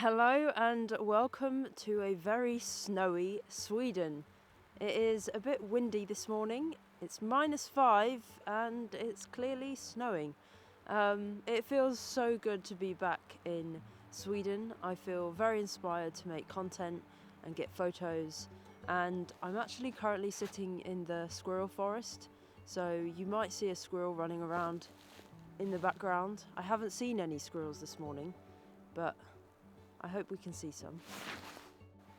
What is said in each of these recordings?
Hello and welcome to a very snowy Sweden. It is a bit windy this morning. It's -5 and it's clearly snowing. It feels so good to be back in Sweden. I feel very inspired to make content and get photos, and I'm actually currently sitting in the squirrel forest, so you might see a squirrel running around in the background. I haven't seen any squirrels this morning, but I hope we can see some.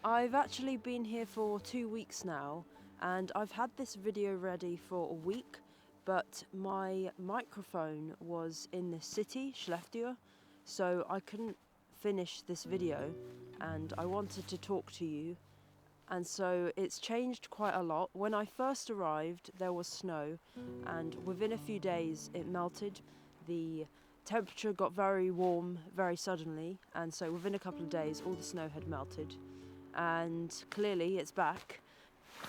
I've actually been here for 2 weeks now, and I've had this video ready for a week, but my microphone was in the city, Skellefteå, so I couldn't finish this video, and I wanted to talk to you. And so it's changed quite a lot. When I first arrived, there was snow, and within a few days it melted. The temperature got very warm very suddenly, and so within a couple of days all the snow had melted, and clearly it's back.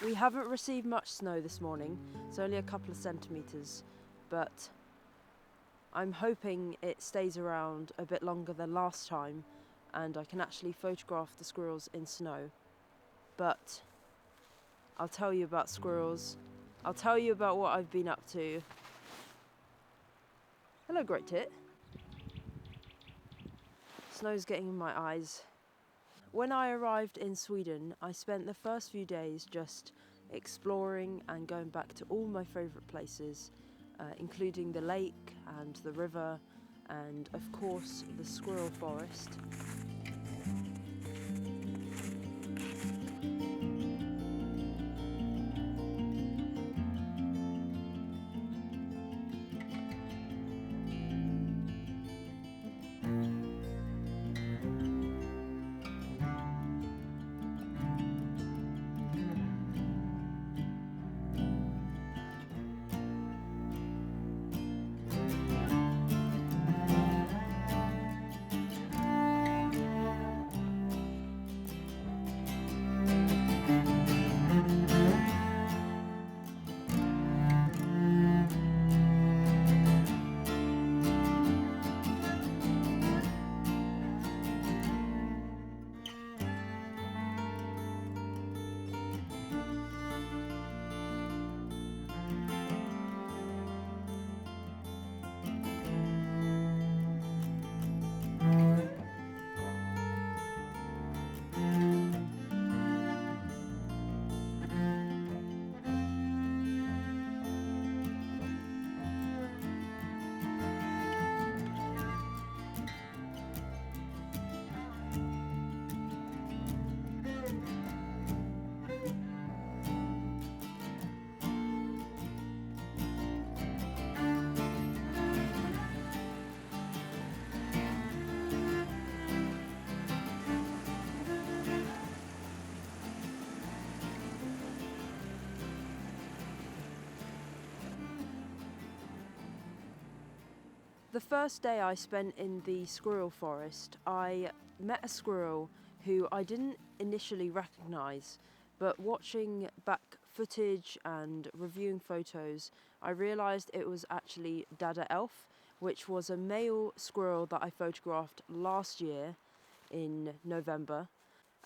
We haven't received much snow this morning. It's only a couple of centimeters, but I'm hoping it stays around a bit longer than last time and I can actually photograph the squirrels in snow. But I'll tell you about squirrels. I'll tell you about what I've been up to. Hello, Great Tit. Snow's getting in my eyes. When I arrived in Sweden, I spent the first few days just exploring and going back to all my favourite places, including the lake and the river and, of course, the squirrel forest. The first day I spent in the squirrel forest, I met a squirrel who I didn't initially recognise, but watching back footage and reviewing photos, I realised it was actually Dada Elf, which was a male squirrel that I photographed last year in November.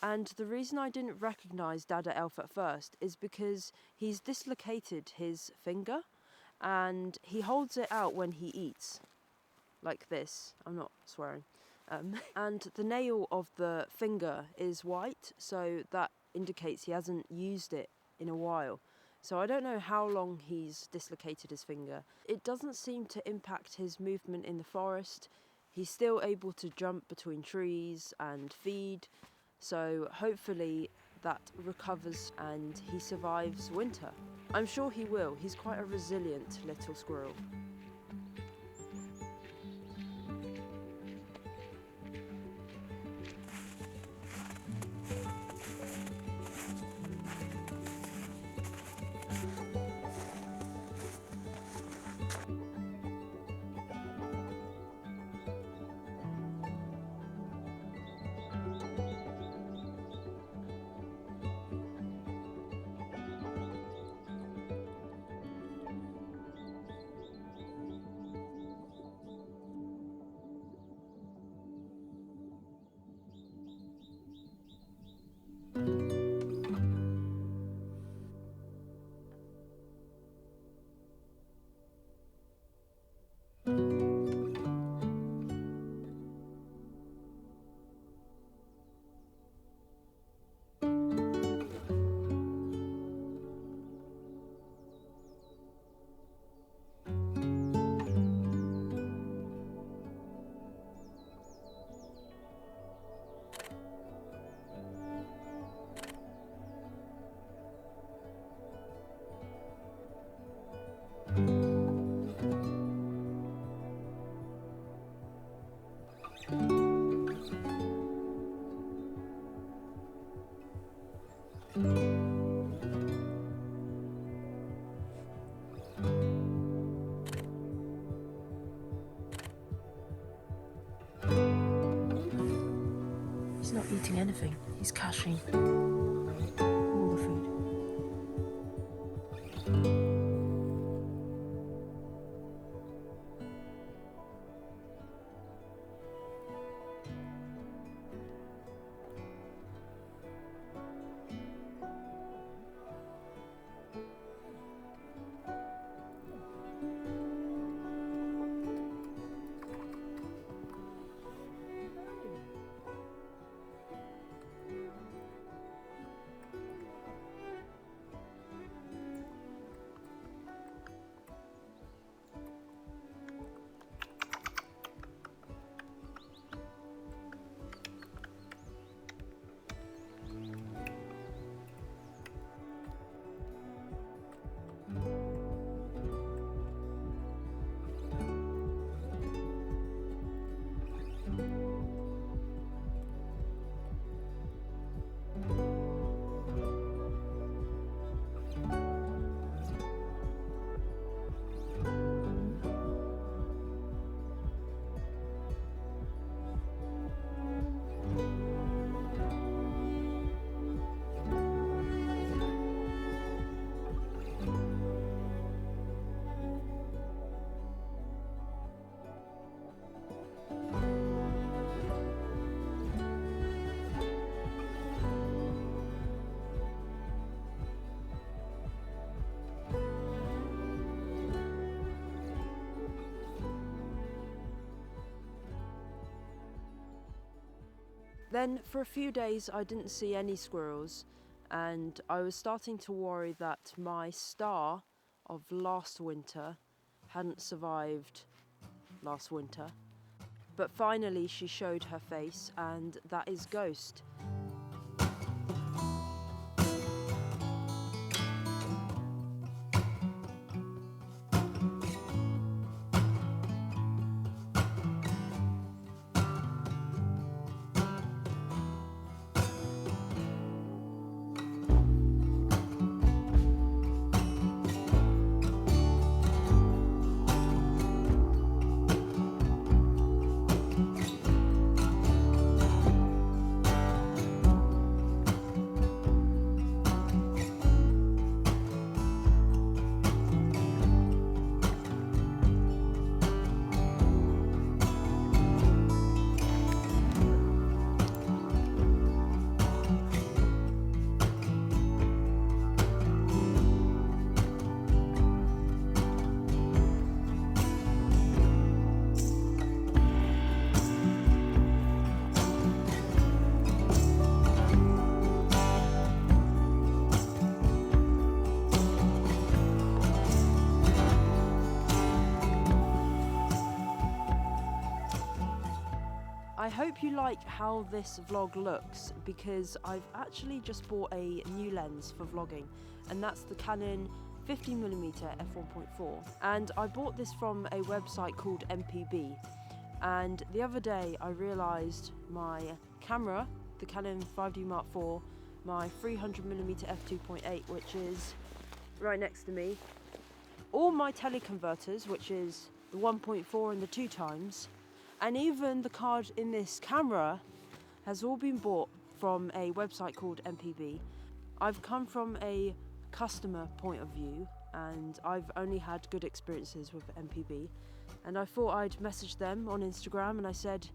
And the reason I didn't recognise Dada Elf at first is because he's dislocated his finger and he holds it out when he eats. Like this, I'm not swearing. And the nail of the finger is white, so that indicates he hasn't used it in a while. So I don't know how long he's dislocated his finger. It doesn't seem to impact his movement in the forest. He's still able to jump between trees and feed, so hopefully that recovers and he survives winter. I'm sure he will. He's quite a resilient little squirrel. He's not eating anything. He's caching all the food. Then for a few days I didn't see any squirrels, and I was starting to worry that my star of last winter hadn't survived last winter. But finally she showed her face, and that is Ghost. I hope you like how this vlog looks, because I've actually just bought a new lens for vlogging, and that's the Canon 50mm f1.4, and I bought this from a website called MPB. And the other day I realised my camera, the Canon 5D Mark IV, my 300mm f2.8, which is right next to me, all my teleconverters, which is the 1.4 and the 2 times, and even the card in this camera has all been bought from a website called MPB. I've come from a customer point of view, and I've only had good experiences with MPB, and I thought I'd message them on Instagram, and I said,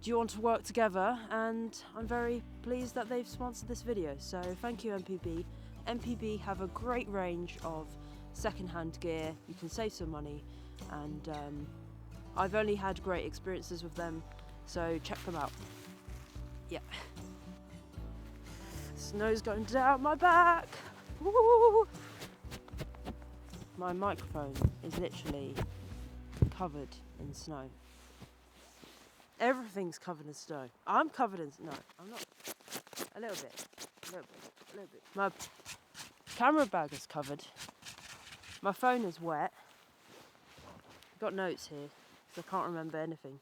do you want to work together? And I'm very pleased that they've sponsored this video, so thank you MPB. MPB have a great range of second-hand gear. You can save some money, and I've only had great experiences with them, so check them out. Yeah. Snow's going down my back. Woo! My microphone is literally covered in snow. Everything's covered in snow. I'm covered in snow. I'm not. A little bit. My camera bag is covered. My phone is wet. I've got notes here, so I can't remember anything.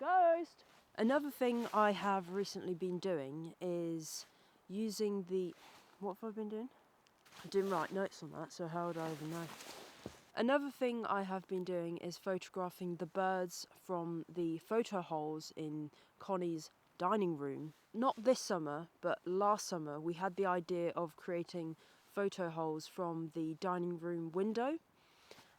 Ghost! Another thing I have recently been doing is using the... What have I been doing? I didn't write notes on that, so how would I even know? Another thing I have been doing is photographing the birds from the photo holes in Connie's dining room. Not this summer, but last summer we had the idea of creating photo holes from the dining room window.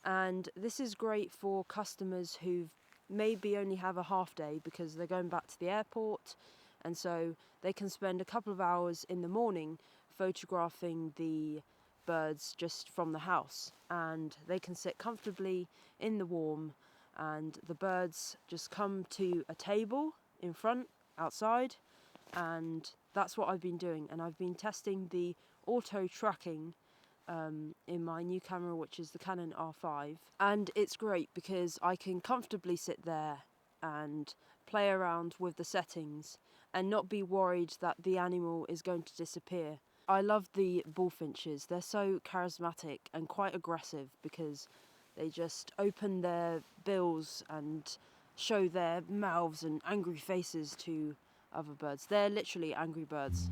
And this is great for customers who maybe only have a half day because they're going back to the airport, and so they can spend a couple of hours in the morning photographing the birds just from the house, and they can sit comfortably in the warm, and the birds just come to a table in front outside, and that's what I've been doing. And I've been testing the auto tracking in my new camera, which is the Canon R5, and it's great because I can comfortably sit there and play around with the settings and not be worried that the animal is going to disappear. I love the bullfinches. They're so charismatic and quite aggressive because they just open their bills and show their mouths and angry faces to other birds. They're literally angry birds.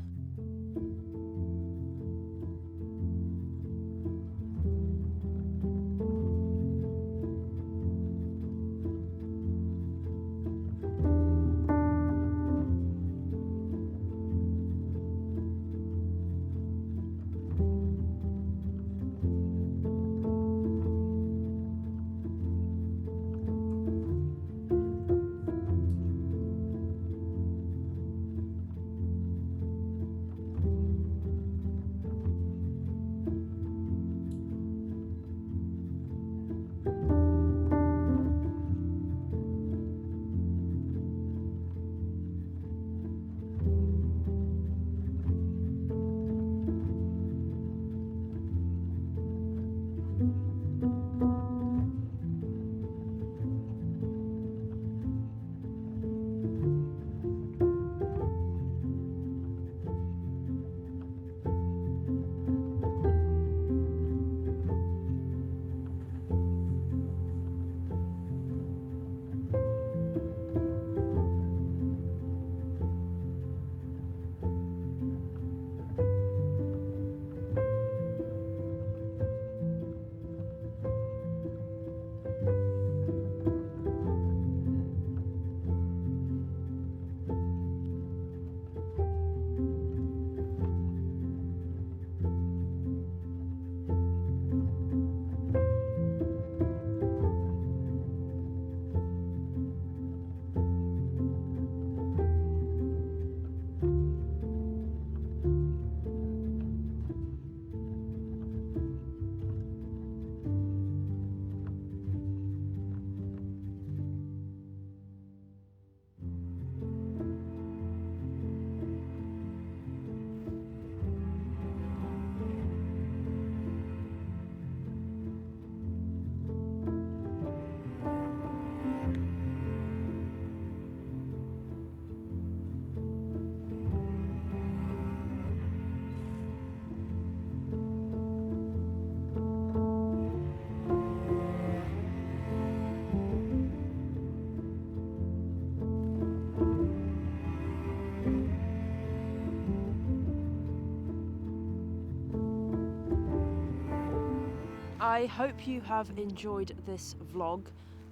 I hope you have enjoyed this vlog.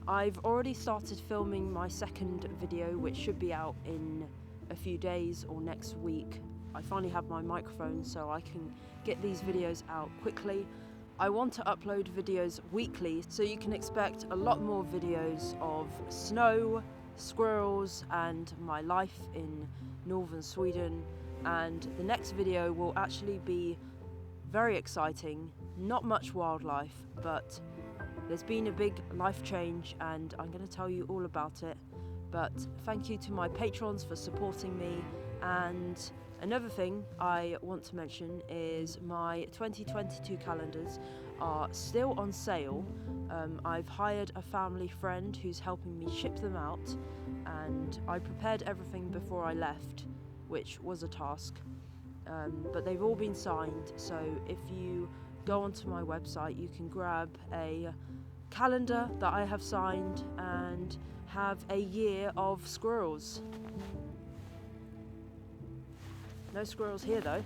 I've already started filming my second video, which should be out in a few days or next week. I finally have my microphone so I can get these videos out quickly. I want to upload videos weekly, so you can expect a lot more videos of snow, squirrels and my life in northern Sweden. And the next video will actually be very exciting. Not much wildlife, but there's been a big life change and I'm going to tell you all about it. But thank you to my patrons for supporting me. And another thing I want to mention is my 2022 calendars are still on sale. I've hired a family friend who's helping me ship them out, and I prepared everything before I left, which was a task. But they've all been signed, so if you go onto my website you can grab a calendar that I have signed and have a year of squirrels. No squirrels here though.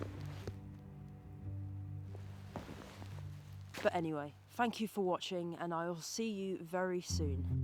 But anyway, thank you for watching and I will see you very soon.